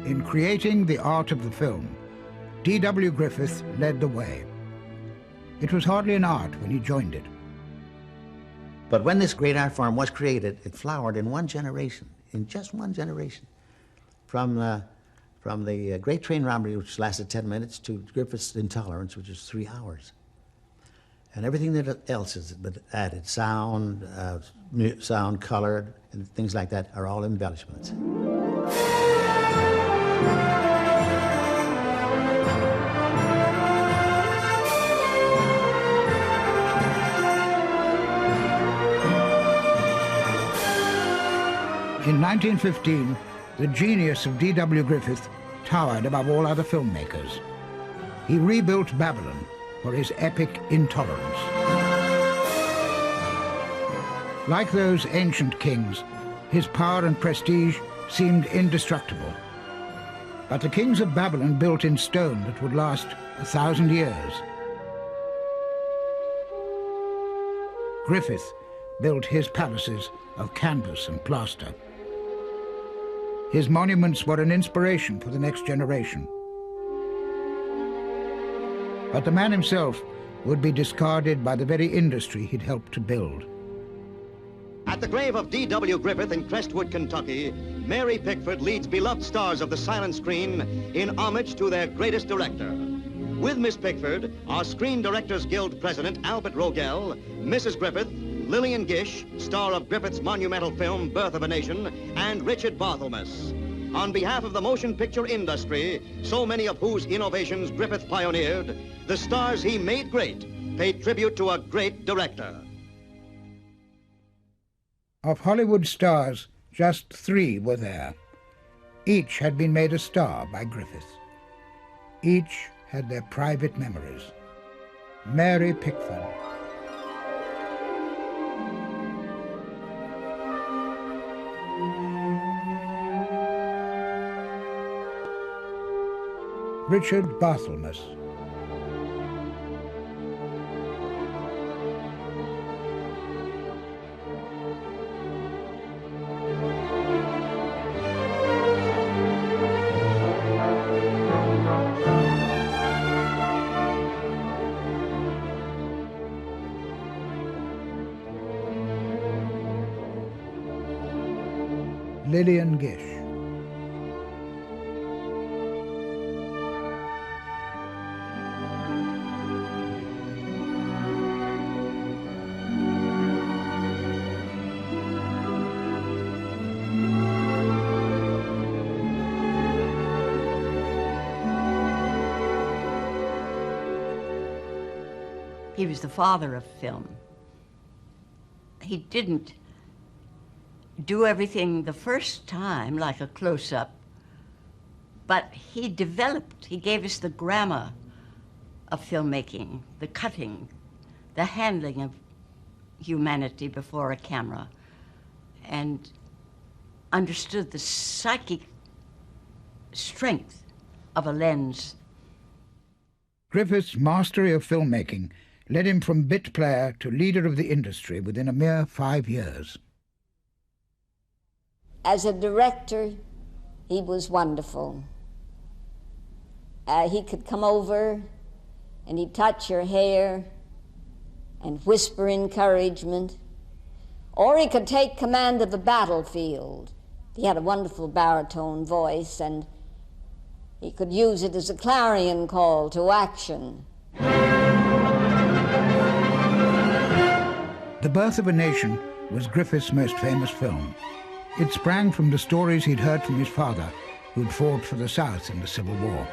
In creating the art of the film, D.W. Griffith led the way. It was hardly an art when he joined it. But when this great art form was created, it flowered in one generation, in just one generation. From the great train robbery, which lasted 10 minutes, to Griffith's Intolerance, which is 3 hours. And everything that else is added, sound, sound, color, and things like that, are all embellishments. In 1915, the genius of D.W. Griffith towered above all other filmmakers. He rebuilt Babylon for his epic Intolerance. Like those ancient kings, his power and prestige seemed indestructible. But the kings of Babylon built in stone that would last 1,000 years. Griffith built his palaces of canvas and plaster. His monuments were an inspiration for the next generation. But the man himself would be discarded by the very industry he'd helped to build. At the grave of D.W. Griffith in Crestwood, Kentucky, Mary Pickford leads beloved stars of the silent screen in homage to their greatest director. With Miss Pickford are Screen Directors Guild President Albert Rogel, Mrs. Griffith, Lillian Gish, star of Griffith's monumental film Birth of a Nation, and Richard Barthelmess. On behalf of the motion picture industry, so many of whose innovations Griffith pioneered, the stars he made great pay tribute to a great director. Of Hollywood stars, just 3 were there. Each had been made a star by Griffith. Each had their private memories. Mary Pickford. Richard Barthelmess. Lillian Gish. He was the father of film. He didn't do everything the first time like a close-up, but he developed, he gave us the grammar of filmmaking, the cutting, the handling of humanity before a camera, and understood the psychic strength of a lens. Griffith's mastery of filmmaking led him from bit player to leader of the industry within a mere 5 years. As a director, he was wonderful. He could come over and he'd touch your hair and whisper encouragement. Or he could take command of the battlefield. He had a wonderful baritone voice, and he could use it as a clarion call to action. The Birth of a Nation was Griffith's most famous film. It sprang from the stories he'd heard from his father, who'd fought for the South in the Civil War.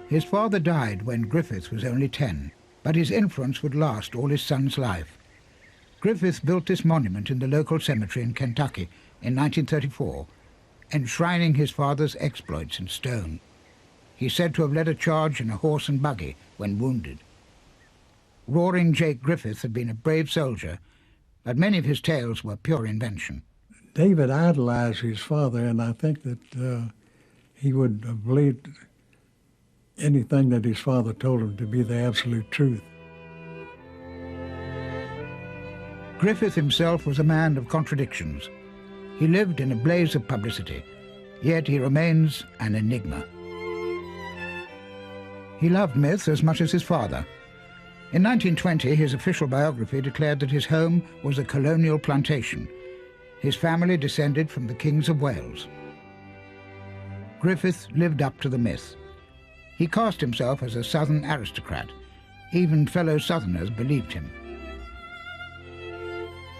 His father died when Griffith was only 10, but his influence would last all his son's life. Griffith built this monument in the local cemetery in Kentucky in 1934, enshrining his father's exploits in stone. He's said to have led a charge in a horse and buggy when wounded. Roaring Jake Griffith had been a brave soldier, but many of his tales were pure invention. David idolized his father, and I think that he would have believed anything that his father told him to be the absolute truth. Griffith himself was a man of contradictions. He lived in a blaze of publicity, yet he remains an enigma. He loved myth as much as his father. In 1920, his official biography declared that his home was a colonial plantation. His family descended from the kings of Wales. Griffith lived up to the myth. He cast himself as a Southern aristocrat. Even fellow Southerners believed him.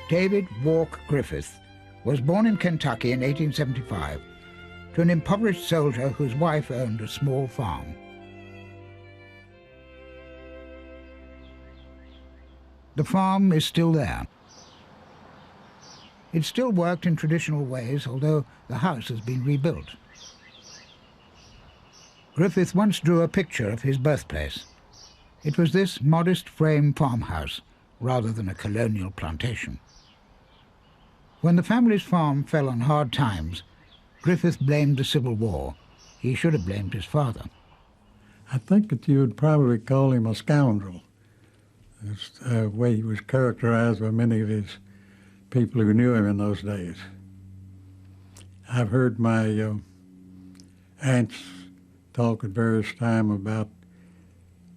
David Walk Griffith was born in Kentucky in 1875 to an impoverished soldier whose wife owned a small farm. The farm is still there. It still worked in traditional ways, although the house has been rebuilt. Griffith once drew a picture of his birthplace. It was this modest frame farmhouse rather than a colonial plantation. When the family's farm fell on hard times, Griffith blamed the Civil War. He should have blamed his father. I think that you would probably call him a scoundrel. That's the way he was characterized by many of his people who knew him in those days. I've heard my aunts talk at various times about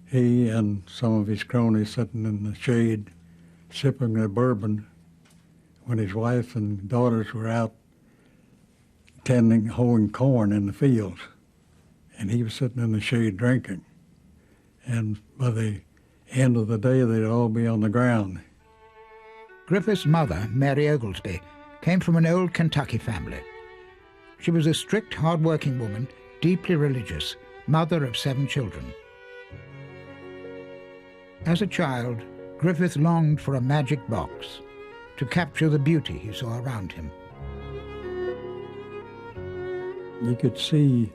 he and some of his cronies sitting in the shade sipping their bourbon when his wife and daughters were out hoeing corn in the fields, and he was sitting in the shade drinking. And by the end of the day, they'd all be on the ground. Griffith's mother, Mary Oglesby, came from an old Kentucky family. She was a strict, hard-working woman, deeply religious, mother of 7 children. As a child, Griffith longed for a magic box to capture the beauty he saw around him. You could see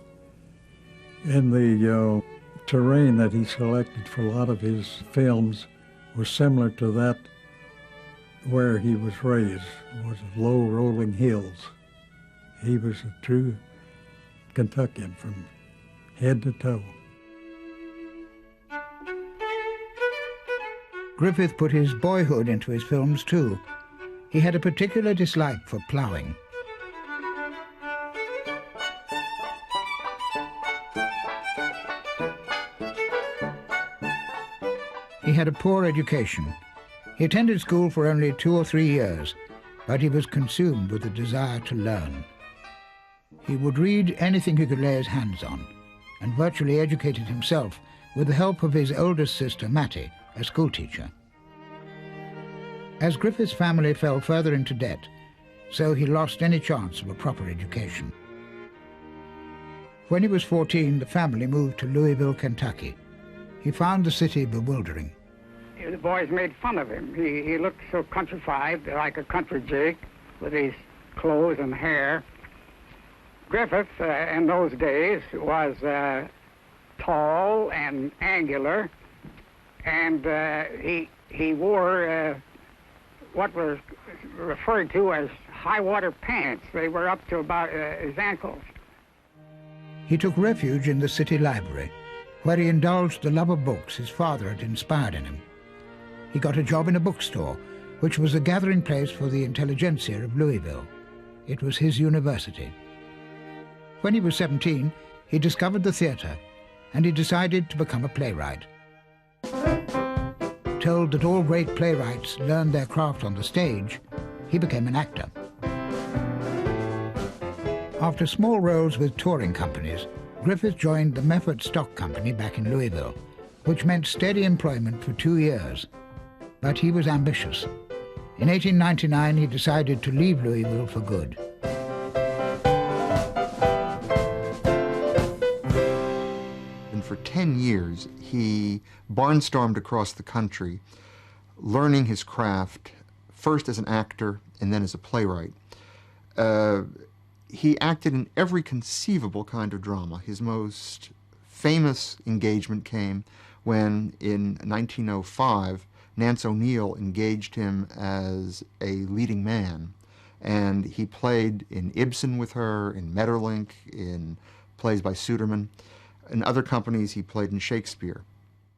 in the terrain that he selected for a lot of his films was similar to that where he was raised, was low rolling hills. He was a true Kentuckian from head to toe. Griffith put his boyhood into his films too. He had a particular dislike for ploughing. He had a poor education. He attended school for only 2 or 3 years, but he was consumed with a desire to learn. He would read anything he could lay his hands on, and virtually educated himself with the help of his oldest sister, Mattie, a schoolteacher. As Griffith's family fell further into debt, so he lost any chance of a proper education. When he was 14, the family moved to Louisville, Kentucky. He found the city bewildering. The boys made fun of him. He looked so countrified, like a country jig, with his clothes and hair. Griffith, in those days, was tall and angular, and he wore what was referred to as high-water pants. They were up to about his ankles. He took refuge in the city library. where he indulged the love of books his father had inspired in him. He got a job in a bookstore, which was a gathering place for the intelligentsia of Louisville. It was his university. When he was 17, he discovered the theatre, and he decided to become a playwright. Told that all great playwrights learned their craft on the stage, he became an actor. After small roles with touring companies, Griffith joined the Mefford Stock Company back in Louisville, which meant steady employment for 2 years. But he was ambitious. In 1899, he decided to leave Louisville for good. And for 10 years, he barnstormed across the country, learning his craft, first as an actor and then as a playwright. He acted in every conceivable kind of drama. His most famous engagement came when, in 1905, Nance O'Neill engaged him as a leading man, and he played in Ibsen with her, in Maeterlinck, in plays by Sudermann. In other companies, he played in Shakespeare.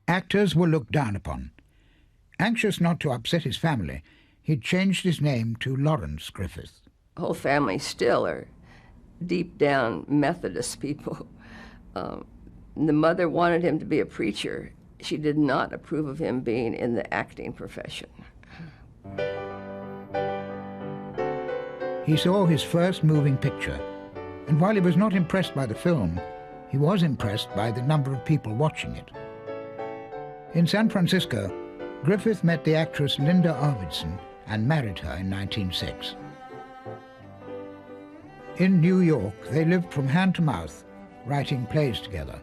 Actors were looked down upon. Anxious not to upset his family, he changed his name to Lawrence Griffith. The whole family still are deep down Methodist people. The mother wanted him to be a preacher. She did not approve of him being in the acting profession. He saw his first moving picture, and while he was not impressed by the film, he was impressed by the number of people watching it. In San Francisco, Griffith met the actress Linda Arvidsson and married her in 1906. In New York, they lived from hand to mouth, writing plays together.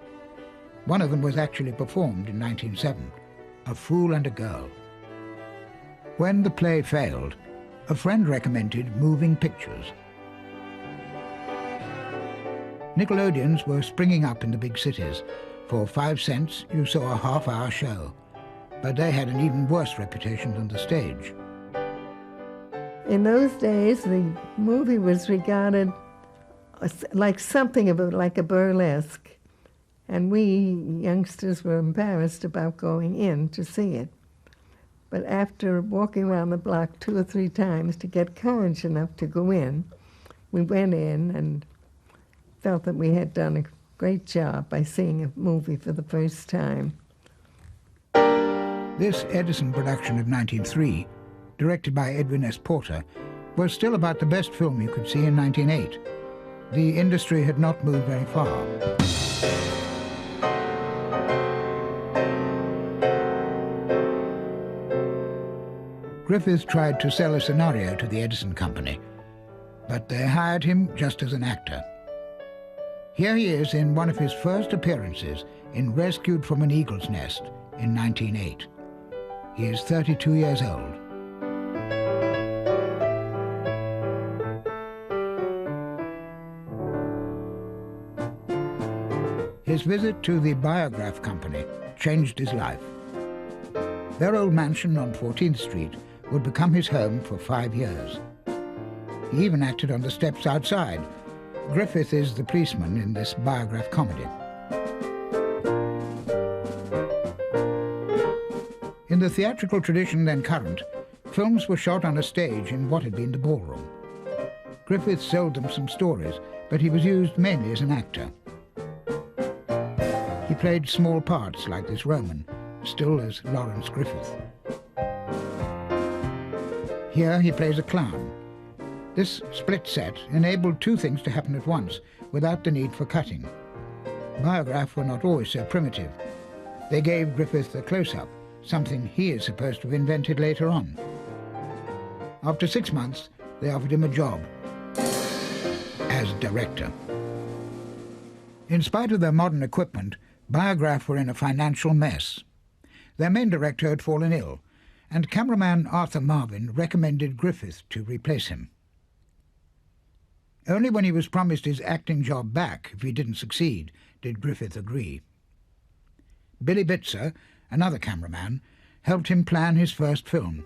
One of them was actually performed in 1907, A Fool and a Girl. When the play failed, a friend recommended moving pictures. Nickelodeons were springing up in the big cities. For 5 cents, you saw a half-hour show, but they had an even worse reputation than the stage. In those days, the movie was regarded like something of like a burlesque, and we youngsters were embarrassed about going in to see it. But after walking around the block 2 or 3 times to get courage enough to go in, we went in and felt that we had done a great job by seeing a movie for the first time. This Edison production of 1903, directed by Edwin S. Porter, was still about the best film you could see in 1908. The industry had not moved very far. Griffith tried to sell a scenario to the Edison Company, but they hired him just as an actor. Here he is in one of his first appearances in Rescued from an Eagle's Nest in 1908. He is 32 years old. His visit to the Biograph Company changed his life. Their old mansion on 14th Street would become his home for 5 years. He even acted on the steps outside. Griffith is the policeman in this Biograph comedy. In the theatrical tradition then current, films were shot on a stage in what had been the ballroom. Griffith sold them some stories, but he was used mainly as an actor. He played small parts like this Roman, still as Lawrence Griffith. Here he plays a clown. This split set enabled 2 things to happen at once without the need for cutting. Biograph were not always so primitive. They gave Griffith a close-up, something he is supposed to have invented later on. After 6 months, they offered him a job as director. In spite of their modern equipment, Biograph were in a financial mess. Their main director had fallen ill, and cameraman Arthur Marvin recommended Griffith to replace him. Only when he was promised his acting job back if he didn't succeed did Griffith agree. Billy Bitzer, another cameraman, helped him plan his first film.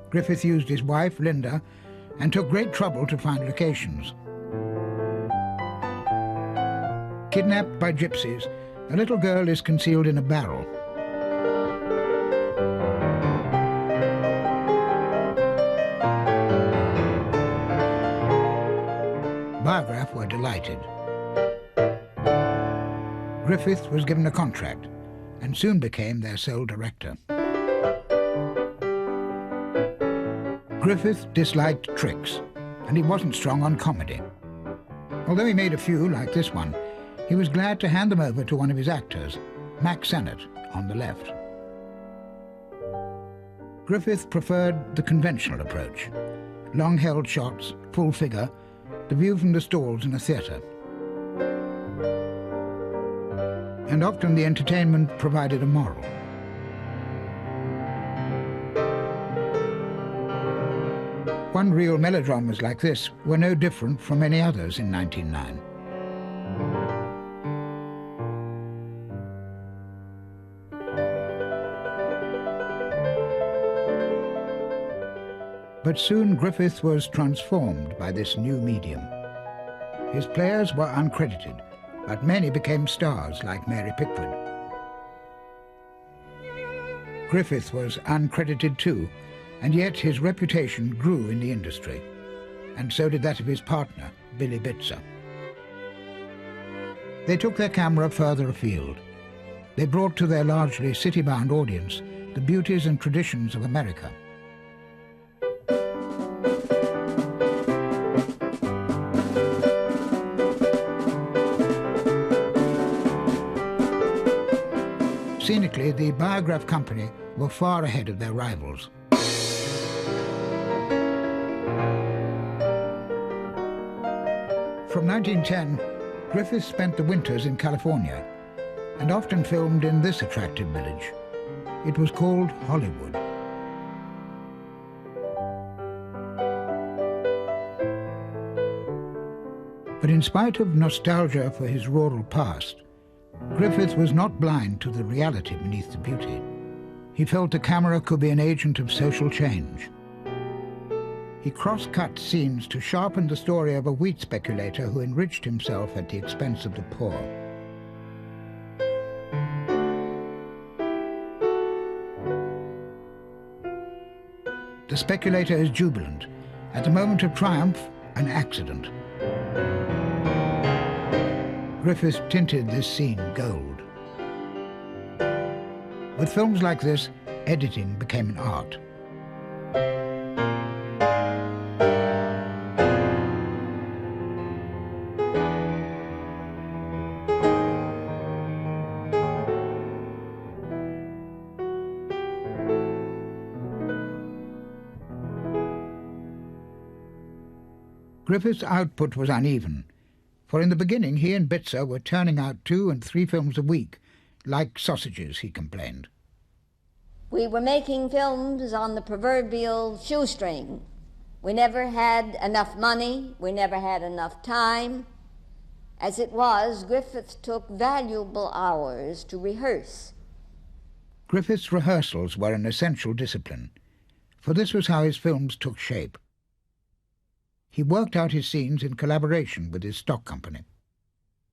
Griffith used his wife, Linda, and took great trouble to find locations. Kidnapped by gypsies, A little girl is concealed in a barrel. Biograph were delighted. Griffith was given a contract and soon became their sole director. Griffith disliked tricks, and he wasn't strong on comedy. Although he made a few, like this one, he was glad to hand them over to one of his actors, Mack Sennett, on the left. Griffith preferred the conventional approach: long-held shots, full figure, the view from the stalls in a theatre. And often the entertainment provided a moral. One-reel melodramas like this were no different from any others in 1909. But soon Griffith was transformed by this new medium. His players were uncredited, but many became stars like Mary Pickford. Griffith was uncredited too, and yet his reputation grew in the industry, and so did that of his partner, Billy Bitzer. They took their camera further afield. They brought to their largely city-bound audience the beauties and traditions of America. Scenically, the Biograph Company were far ahead of their rivals. From 1910, Griffith spent the winters in California and often filmed in this attractive village. It was called Hollywood. But in spite of nostalgia for his rural past, Griffith was not blind to the reality beneath the beauty. He felt the camera could be an agent of social change. He cross-cut scenes to sharpen the story of a wheat speculator who enriched himself at the expense of the poor. The speculator is jubilant. At the moment of triumph, an accident. Griffith tinted this scene gold. With films like this, editing became an art. Griffith's output was uneven, for in the beginning he and Bitzer were turning out 2 and 3 films a week, like sausages, he complained. We were making films on the proverbial shoestring. We never had enough money, we never had enough time. As it was, Griffith took valuable hours to rehearse. Griffith's rehearsals were an essential discipline, for this was how his films took shape. He worked out his scenes in collaboration with his stock company.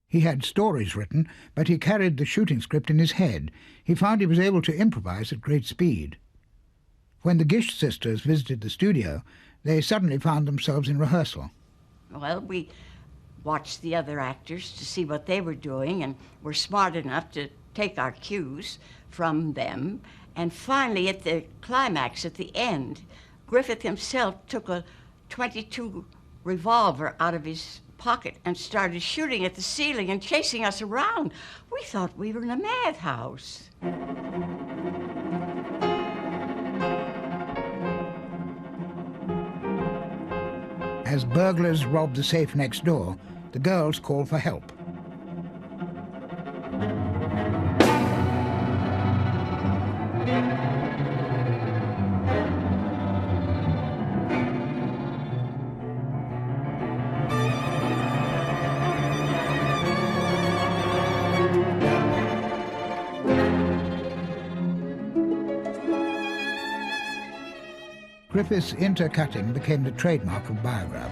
He had stories written, but he carried the shooting script in his head. He found he was able to improvise at great speed. When the Gish sisters visited the studio, they suddenly found themselves in rehearsal. Well, we watched the other actors to see what they were doing and were smart enough to take our cues from them. And finally, at the climax, at the end, Griffith himself took a .22 revolver out of his pocket and started shooting at the ceiling and chasing us around. We thought we were in a madhouse. As burglars robbed the safe next door, the girls called for help. Griffith's intercutting became the trademark of Biograph.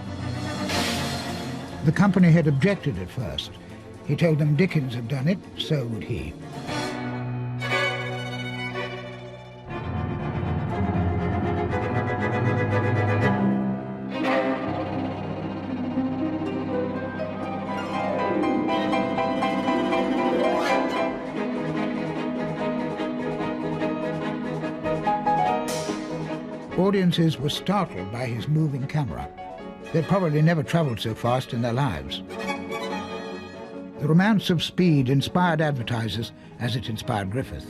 The company had objected at first, He told them Dickens had done it, so would he. Audiences were startled by his moving camera. They'd probably never traveled so fast in their lives. The romance of speed inspired advertisers as it inspired Griffith.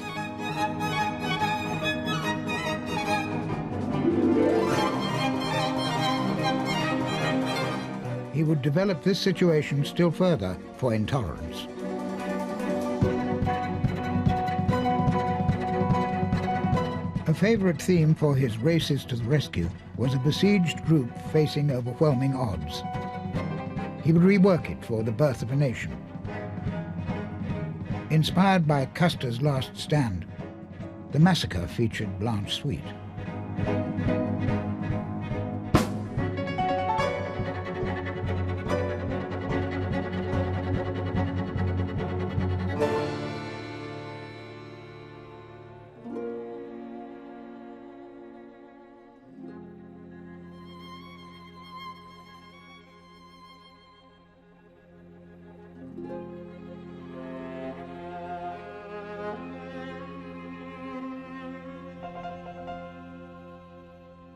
He would develop this situation still further for Intolerance. A favorite theme for his Races to the Rescue was a besieged group facing overwhelming odds. He would rework it for The Birth of a Nation. Inspired by Custer's Last Stand, The Massacre featured Blanche Sweet.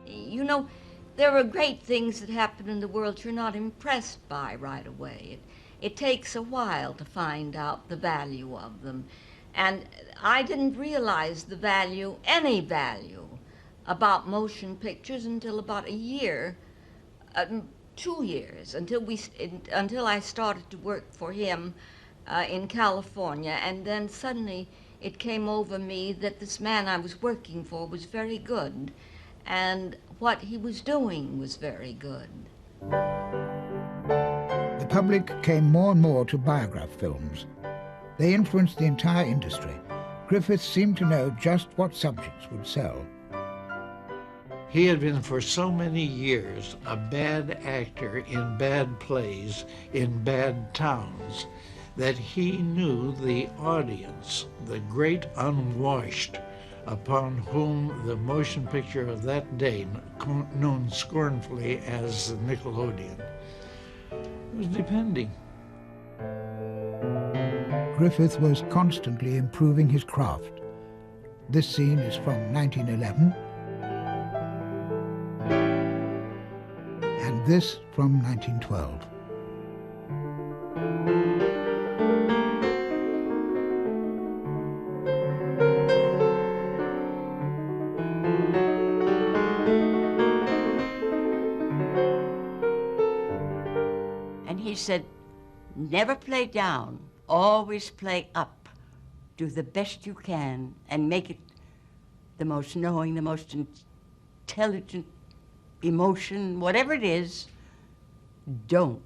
You know, there are great things that happen in the world you're not impressed by right away. It takes a while to find out the value of them. And I didn't realize the value, any value, about motion pictures until about a year, 2 years, until I started to work for him in California. And then suddenly it came over me that this man I was working for was very good. And what he was doing was very good. The public came more and more to biograph films. They influenced the entire industry. Griffith seemed to know just what subjects would sell. He had been for so many years a bad actor in bad plays in bad towns that he knew the audience, the great unwashed, upon whom the motion picture of that day, known scornfully as Nickelodeon, was depending. Griffith was constantly improving his craft. This scene is from 1911, and this from 1912. He said, never play down, always play up. Do the best you can and make it the most knowing, the most intelligent emotion, whatever it is. Don't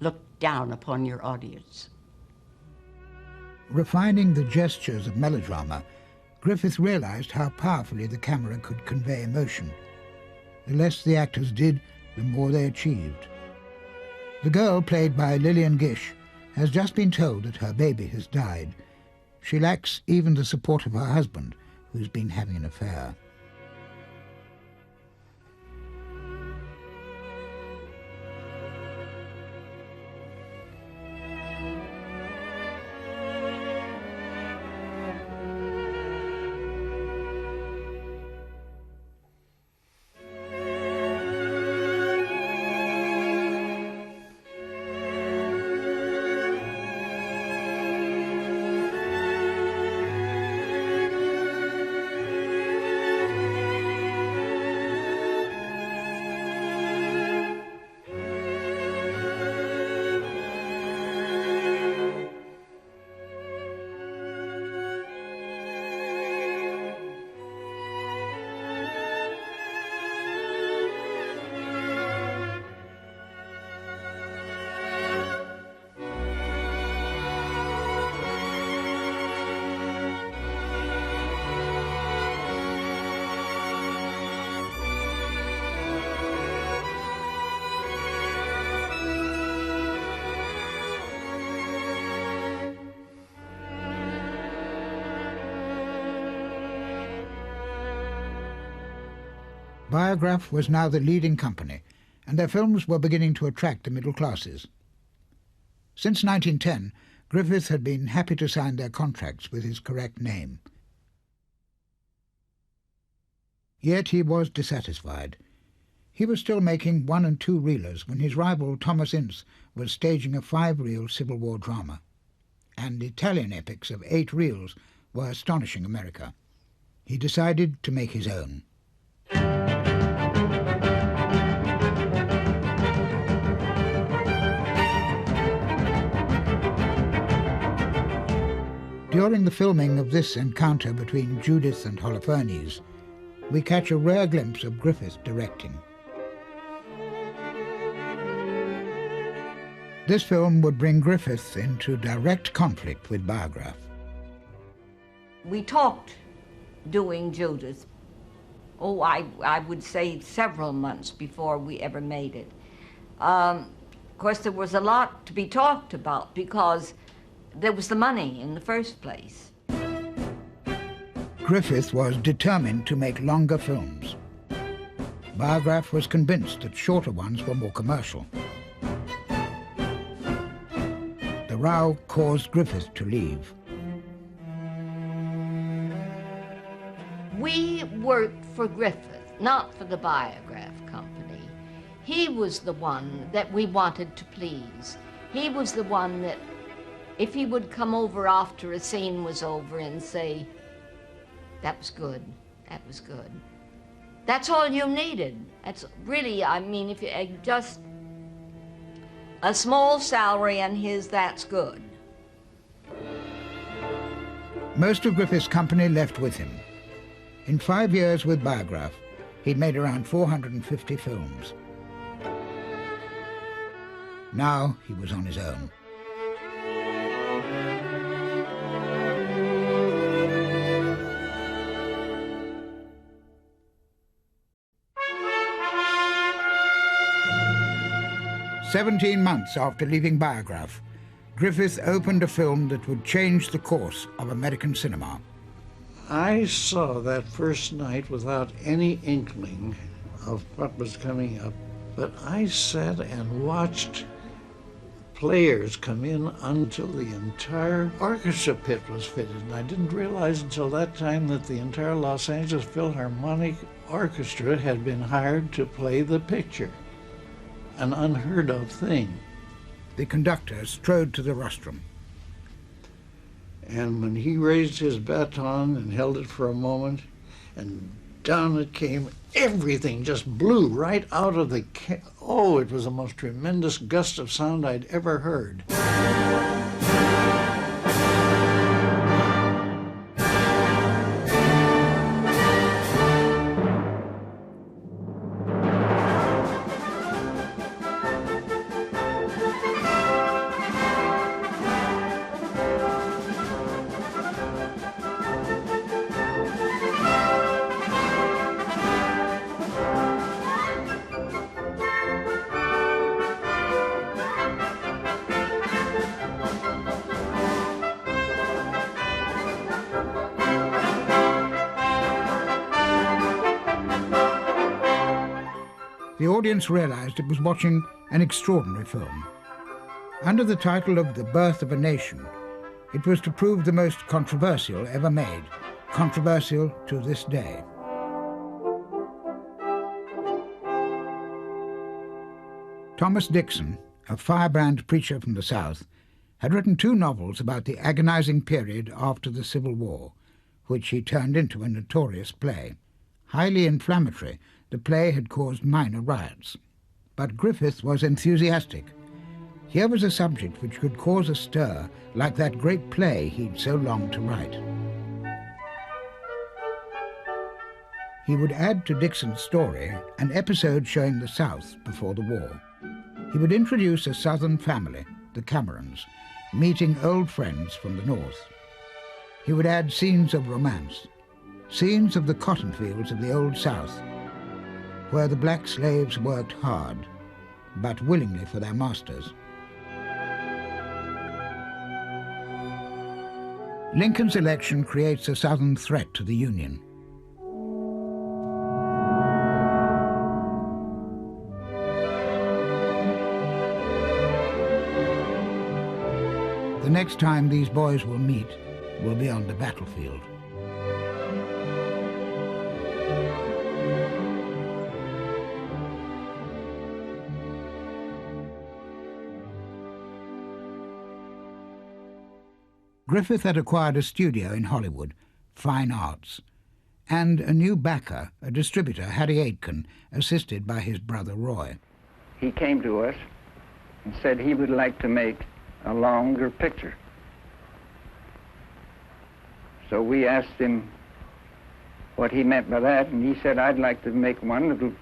look down upon your audience. Refining the gestures of melodrama, Griffith realized how powerfully the camera could convey emotion. The less the actors did, the more they achieved. The girl, played by Lillian Gish, has just been told that her baby has died. She lacks even the support of her husband, who's been having an affair. Biograph was now the leading company, and their films were beginning to attract the middle classes. Since 1910, Griffith had been happy to sign their contracts with his correct name. Yet he was dissatisfied. He was still making 1- and 2-reelers when his rival Thomas Ince was staging a 5-reel Civil War drama, and Italian epics of 8 reels were astonishing America. He decided to make his own. During the filming of this encounter between Judith and Holofernes, we catch a rare glimpse of Griffith directing. This film would bring Griffith into direct conflict with Biograph. We talked doing Judith, I would say several months before we ever made it. Of course, there was a lot to be talked about because there was the money in the first place. Griffith was determined to make longer films. Biograph was convinced that shorter ones were more commercial. The row caused Griffith to leave. We worked for Griffith, not for the Biograph Company. He was the one that we wanted to please. He was the one that, if he would come over after a scene was over and say, that was good, that was good. That's all you needed. That's really, I mean, if you just a small salary and his, that's good. Most of Griffith's company left with him. In 5 years with Biograph, he'd made around 450 films. Now he was on his own. "17 months after leaving Biograph, Griffith opened a film that would change the course of American cinema. I saw that first night without any inkling of what was coming up, but I sat and watched players come in until the entire orchestra pit was fitted. And I didn't realize until that time that the entire Los Angeles Philharmonic Orchestra had been hired to play the picture. An unheard of thing. The conductor strode to the rostrum. And when he raised his baton and held it for a moment, and down it came, everything just blew right out of the oh, it was the most tremendous gust of sound I'd ever heard. The audience realized it was watching an extraordinary film. Under the title of The Birth of a Nation, it was to prove the most controversial ever made, controversial to this day. Thomas Dixon, a firebrand preacher from the South, had written 2 novels about the agonizing period after the Civil War, which he turned into a notorious play. Highly inflammatory, the play had caused minor riots. But Griffith was enthusiastic. Here was a subject which could cause a stir, like that great play he'd so longed to write. He would add to Dixon's story an episode showing the South before the war. He would introduce a Southern family, the Camerons, meeting old friends from the North. He would add scenes of romance, scenes of the cotton fields of the Old South, where the black slaves worked hard, but willingly for their masters. Lincoln's election creates a Southern threat to the Union. The next time these boys will meet will be on the battlefield. Griffith had acquired a studio in Hollywood, Fine Arts, and a new backer, a distributor, Harry Aitken, assisted by his brother Roy. He came to us and said he would like to make a longer picture. So we asked him what he meant by that, and he said, I'd like to make one that would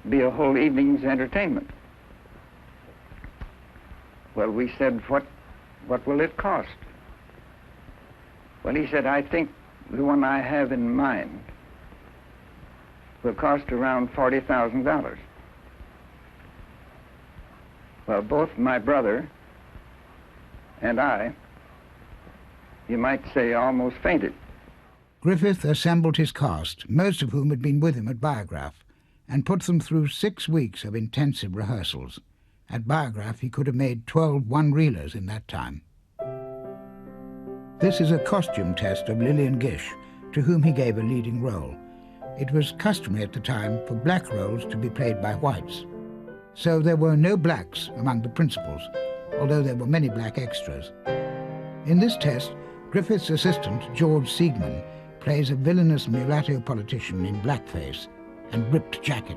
be a whole evening's entertainment. Well, we said, what will it cost? Well, he said, I think the one I have in mind will cost around $40,000. Well, both my brother and I, you might say, almost fainted. Griffith assembled his cast, most of whom had been with him at Biograph, and put them through 6 weeks of intensive rehearsals. At Biograph, he could have made 12 one-reelers in that time. This is a costume test of Lillian Gish, to whom he gave a leading role. It was customary at the time for black roles to be played by whites. So there were no blacks among the principals, although there were many black extras. In this test, Griffith's assistant, George Siegman, plays a villainous mulatto politician in blackface and ripped jacket.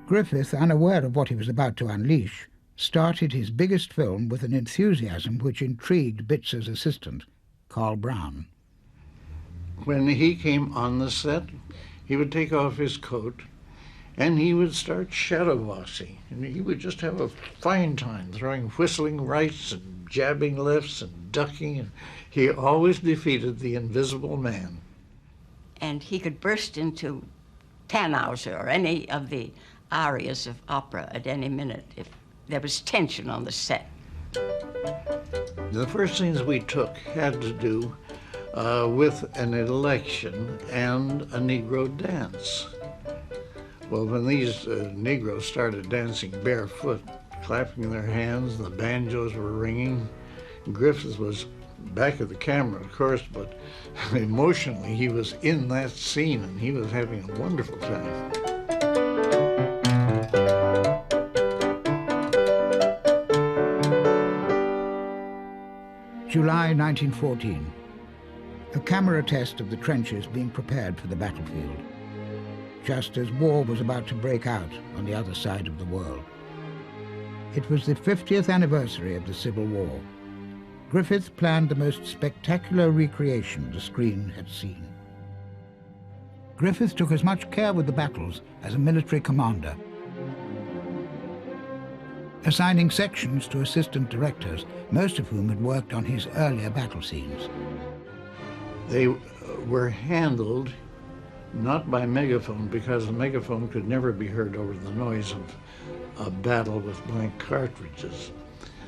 Griffith, unaware of what he was about to unleash, started his biggest film with an enthusiasm which intrigued Bitzer's assistant, Carl Brown. When he came on the set, he would take off his coat and he would start shadow boxing. And he would just have a fine time throwing whistling rights and jabbing lefts and ducking. And he always defeated the invisible man. And he could burst into Tannhauser or any of the arias of opera at any minute if there was tension on the set. The first scenes we took had to do with an election and a Negro dance. Well, when these Negroes started dancing barefoot, clapping their hands, the banjos were ringing, Griffith was back of the camera, of course, but emotionally he was in that scene and he was having a wonderful time. July 1914. A camera test of the trenches being prepared for the battlefield, just as war was about to break out on the other side of the world. It was the 50th anniversary of the Civil War. Griffith planned the most spectacular recreation the screen had seen. Griffith took as much care with the battles as a military commander, assigning sections to assistant directors, most of whom had worked on his earlier battle scenes. They were handled not by megaphone, because the megaphone could never be heard over the noise of a battle with blank cartridges,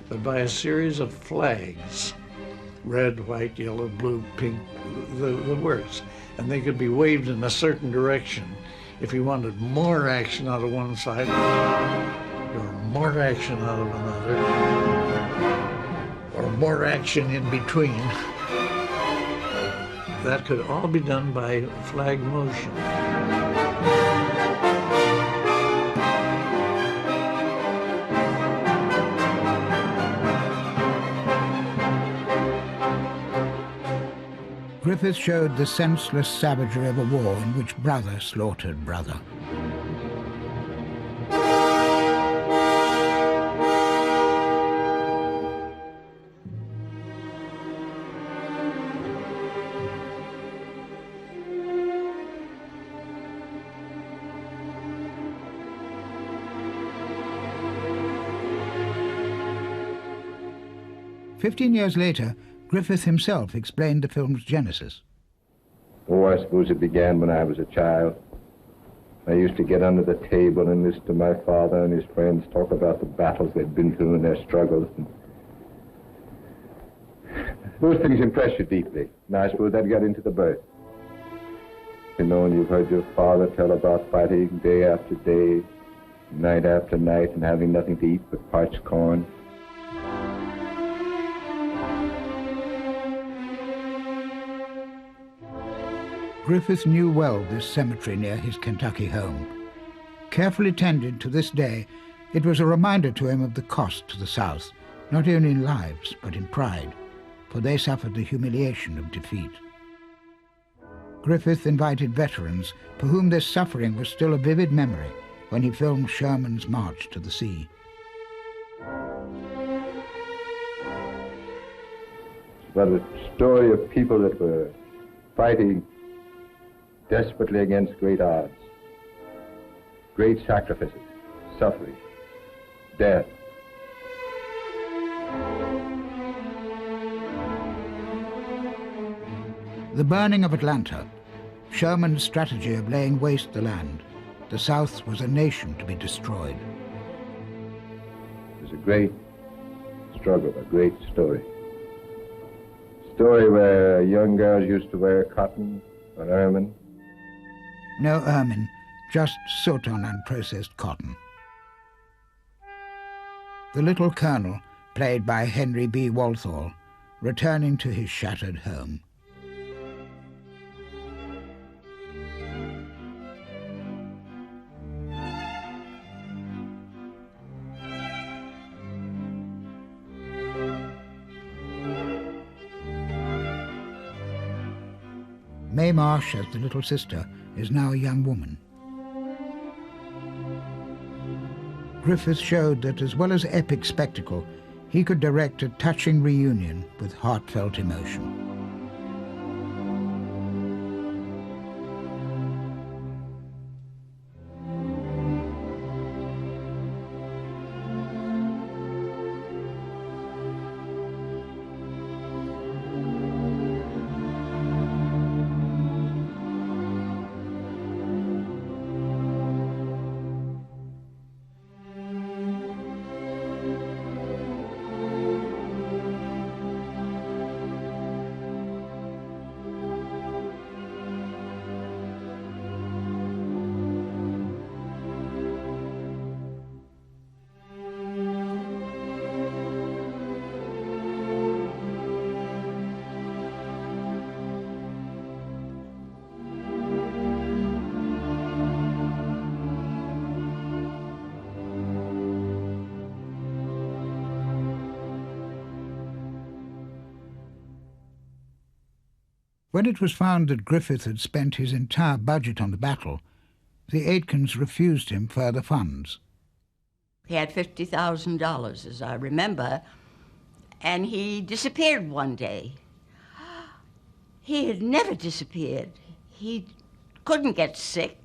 but by a series of flags, red, white, yellow, blue, pink, the words, and they could be waved in a certain direction. If you wanted more action out of one side, or more action out of another, or more action in between. That could all be done by flag motion. Griffith showed the senseless savagery of a war in which brother slaughtered brother. "15 years later, Griffith himself explained the film's genesis. Oh, I suppose it began when I was a child. I used to get under the table and listen to my father and his friends talk about the battles they'd been through and their struggles. And those things impressed you deeply, and I suppose that got into the birth. You know, and you've heard your father tell about fighting day after day, night after night, and having nothing to eat but parched corn. Griffith knew well this cemetery near his Kentucky home. Carefully tended to this day, it was a reminder to him of the cost to the South, not only in lives, but in pride, for they suffered the humiliation of defeat. Griffith invited veterans for whom this suffering was still a vivid memory when he filmed Sherman's march to the sea. It's about a story of people that were fighting desperately against great odds, great sacrifices, suffering, death. The burning of Atlanta, Sherman's strategy of laying waste the land. The South was a nation to be destroyed. It was a great struggle, a great story. Story where young girls used to wear cotton or ermine. No ermine, just soot on unprocessed cotton. The little colonel, played by Henry B. Walthall, returning to his shattered home. Mae Marsh, as the little sister, is now a young woman. Griffith showed that as well as epic spectacle, he could direct a touching reunion with heartfelt emotion. When it was found that Griffith had spent his entire budget on the battle, the Aitkins refused him further funds. He had $50,000, as I remember, and he disappeared one day. He had never disappeared. He couldn't get sick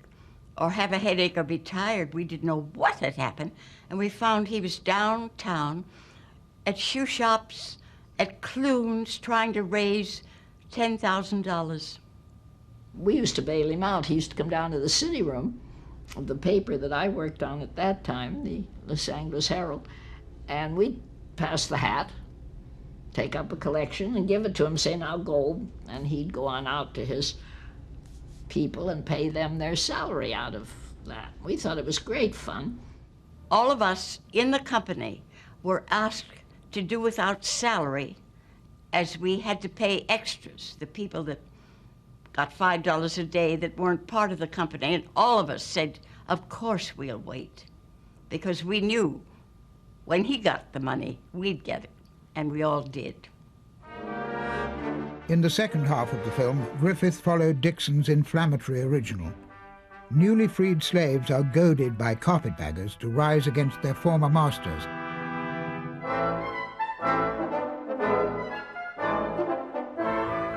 or have a headache or be tired. We didn't know what had happened, and we found he was downtown at shoe shops, at Clunes, trying to raise $10,000. We used to bail him out. He used to come down to the city room of the paper that I worked on at that time, the Los Angeles Herald, and we'd pass the hat, take up a collection, and give it to him, say, now go, and he'd go on out to his people and pay them their salary out of that. We thought it was great fun. All of us in the company were asked to do without salary, as we had to pay extras, the people that got $5 a day that weren't part of the company, and all of us said, of course we'll wait, because we knew when he got the money, we'd get it, and we all did. In the second half of the film, Griffith followed Dixon's inflammatory original. Newly freed slaves are goaded by carpetbaggers to rise against their former masters.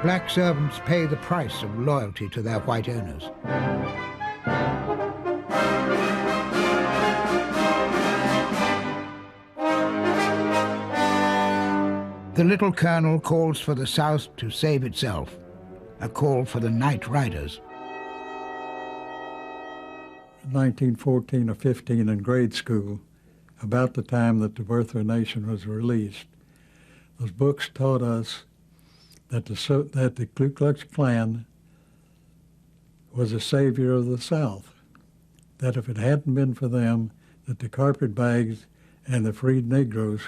Black servants pay the price of loyalty to their white owners. The little colonel calls for the South to save itself, a call for the night riders. 1914 or 15 in grade school, about the time that The Birth of a Nation was released, those books taught us that the Ku Klux Klan was a savior of the South, that if it hadn't been for them, that the carpetbags and the freed Negroes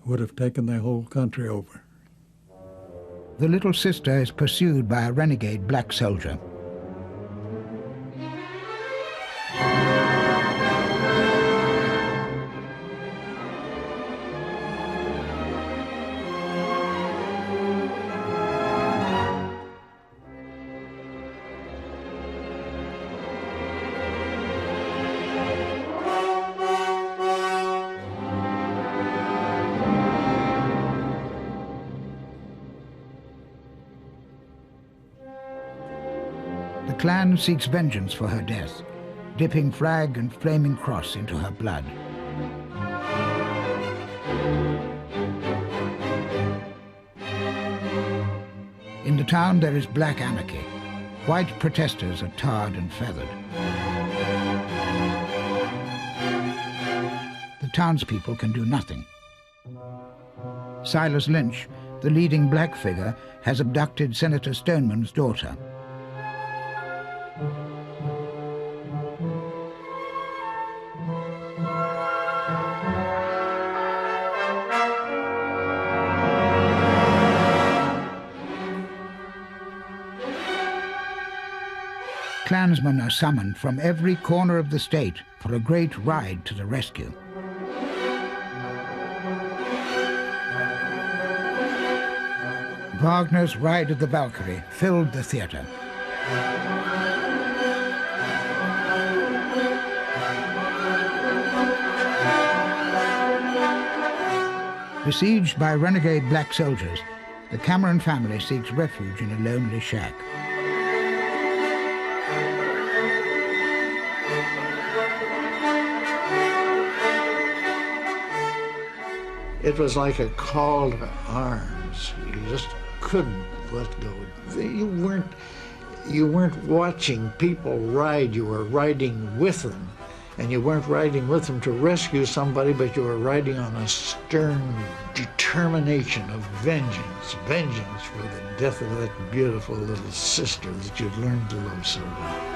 would have taken the whole country over. The little sister is pursued by a renegade black soldier. The clan seeks vengeance for her death, dipping flag and flaming cross into her blood. In the town there is black anarchy. White protesters are tarred and feathered. The townspeople can do nothing. Silas Lynch, the leading black figure, has abducted Senator Stoneman's daughter. Klansmen are summoned from every corner of the state for a great ride to the rescue. Wagner's Ride of the Valkyrie filled the theater. Besieged by renegade black soldiers, the Cameron family seeks refuge in a lonely shack. It was like a call to arms. You just couldn't let go. You weren't watching people ride, you were riding with them. And you weren't riding with them to rescue somebody, but you were riding on a stern determination of vengeance. Vengeance for the death of that beautiful little sister that you'd learned to love so well.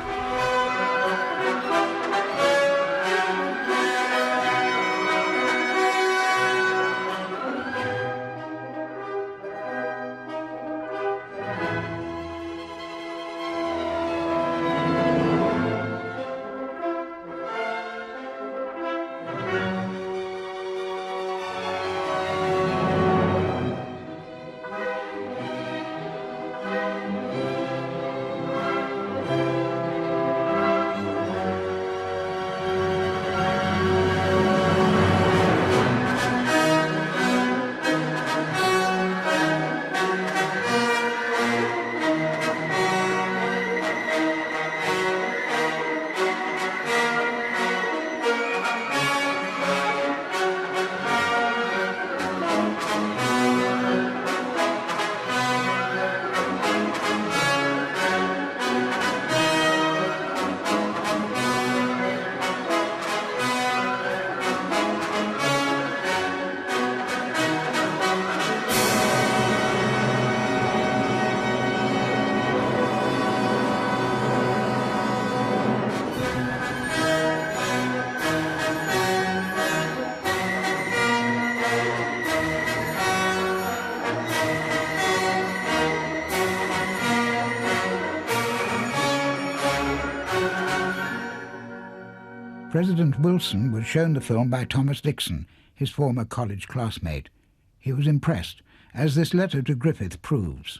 President Wilson was shown the film by Thomas Dixon, his former college classmate. He was impressed, as this letter to Griffith proves.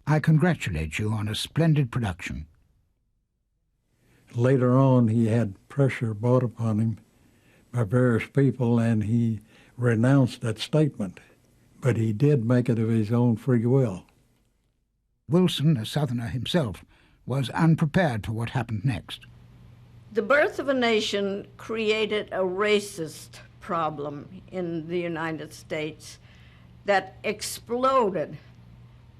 I congratulate you on a splendid production. Later on, he had pressure brought upon him by various people, and he renounced that statement. But he did make it of his own free will. Wilson, a Southerner himself, was unprepared for what happened next. The Birth of a Nation created a racist problem in the United States that exploded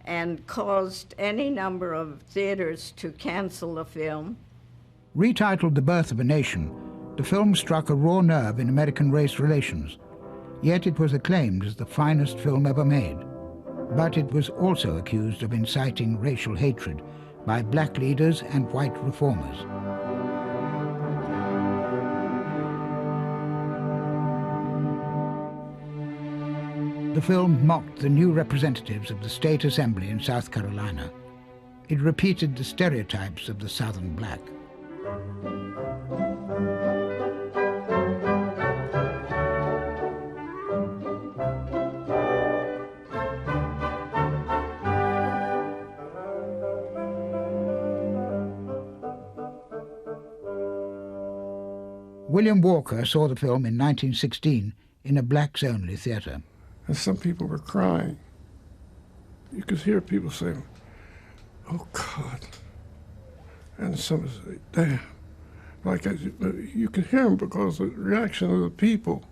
and caused any number of theaters to cancel the film. Retitled The Birth of a Nation, the film struck a raw nerve in American race relations, yet it was acclaimed as the finest film ever made. But it was also accused of inciting racial hatred, by black leaders and white reformers. The film mocked the new representatives of the state assembly in South Carolina. It repeated the stereotypes of the Southern black. William Walker saw the film in 1916 in a blacks-only theatre. And some people were crying. You could hear people saying, "Oh, God." And some would say, "Damn." You could hear them because of the reaction of the people.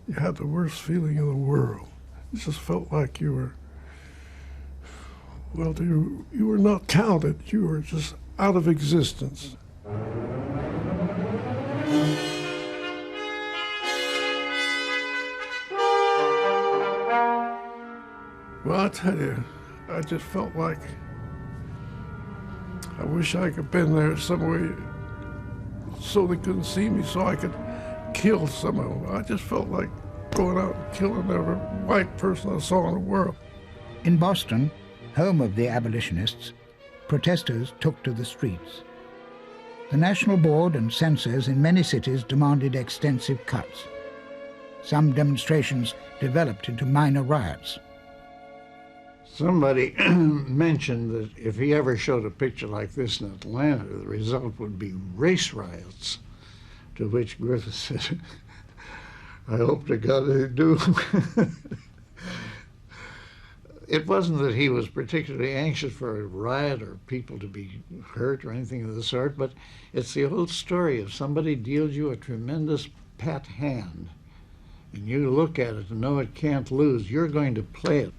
You had the worst feeling in the world. It just felt like you were, well, you were not counted. You were just out of existence. Well, I tell you, I just felt like I wish I could have been there some way so they couldn't see me, so I could kill some of them. I just felt like going out and killing every white person I saw in the world. In Boston, home of the abolitionists, protesters took to the streets. The National Board and censors in many cities demanded extensive cuts. Some demonstrations developed into minor riots. Somebody mentioned that if he ever showed a picture like this in Atlanta, the result would be race riots, to which Griffith said, "I hope to God they do." It wasn't that he was particularly anxious for a riot or people to be hurt or anything of the sort, but it's the old story. If somebody deals you a tremendous pat hand and you look at it and know it can't lose, you're going to play it.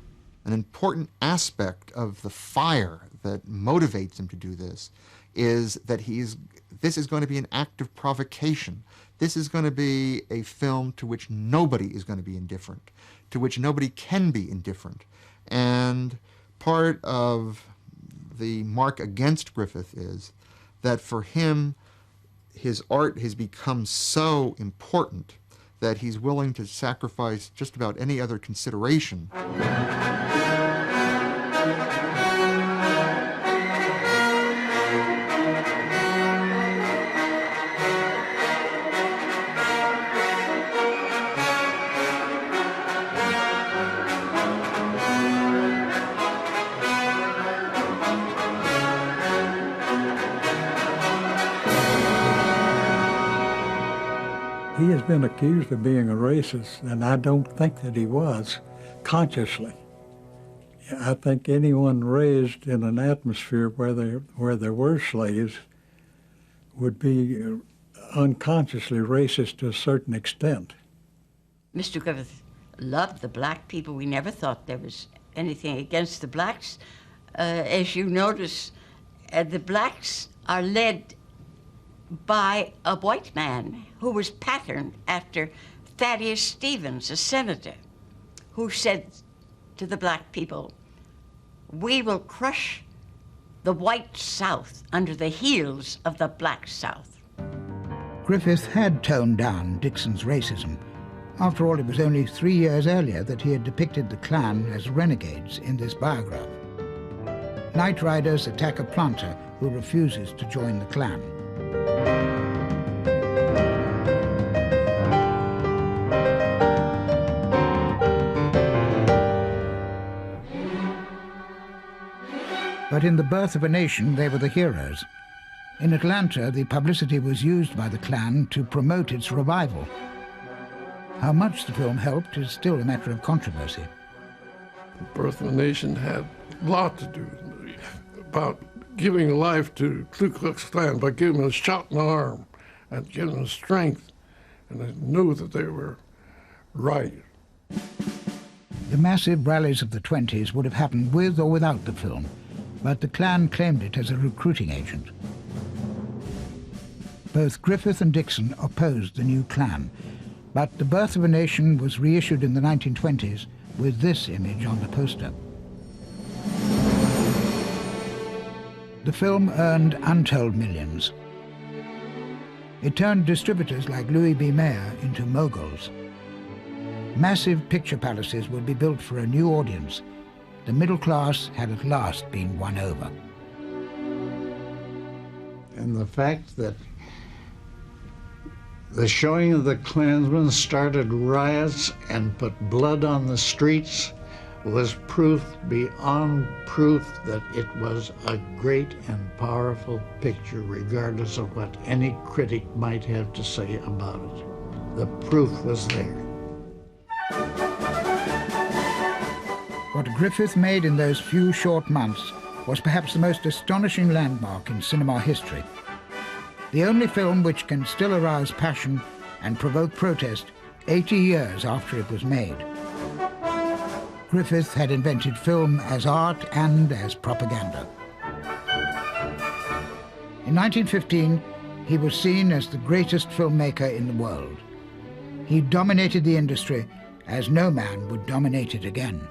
An important aspect of the fire that motivates him to do this is that this is going to be an act of provocation. This is going to be a film to which nobody is going to be indifferent, to which nobody can be indifferent. And part of the mark against Griffith is that for him, his art has become so important that he's willing to sacrifice just about any other consideration. He has been accused of being a racist, and I don't think that he was, consciously. I think anyone raised in an atmosphere where there were slaves would be unconsciously racist to a certain extent. Mr. Griffith loved the black people. We never thought there was anything against the blacks. As you notice, the blacks are led by a white man who was patterned after Thaddeus Stevens, a senator, who said to the black people, "We will crush the white South under the heels of the black South." Griffith had toned down Dixon's racism. After all, it was only 3 years earlier that he had depicted the Klan as renegades in this biograph. Night riders attack a planter who refuses to join the Klan. But in The Birth of a Nation, they were the heroes. In Atlanta, the publicity was used by the Klan to promote its revival. How much the film helped is still a matter of controversy. The Birth of a Nation had a lot to do about giving life to Ku Klux Klan by giving them a shot in the arm and giving them strength, and they knew that they were right. The massive rallies of the 20s would have happened with or without the film, but the Klan claimed it as a recruiting agent. Both Griffith and Dixon opposed the new Klan, but The Birth of a Nation was reissued in the 1920s with this image on the poster. The film earned untold millions. It turned distributors like Louis B. Mayer into moguls. Massive picture palaces would be built for a new audience. The middle class had at last been won over. And the fact that the showing of the Klansmen started riots and put blood on the streets was proof beyond proof that it was a great and powerful picture, regardless of what any critic might have to say about it. The proof was there. What Griffith made in those few short months was perhaps the most astonishing landmark in cinema history. The only film which can still arouse passion and provoke protest 80 years after it was made. Griffith had invented film as art and as propaganda. In 1915, he was seen as the greatest filmmaker in the world. He dominated the industry as no man would dominate it again.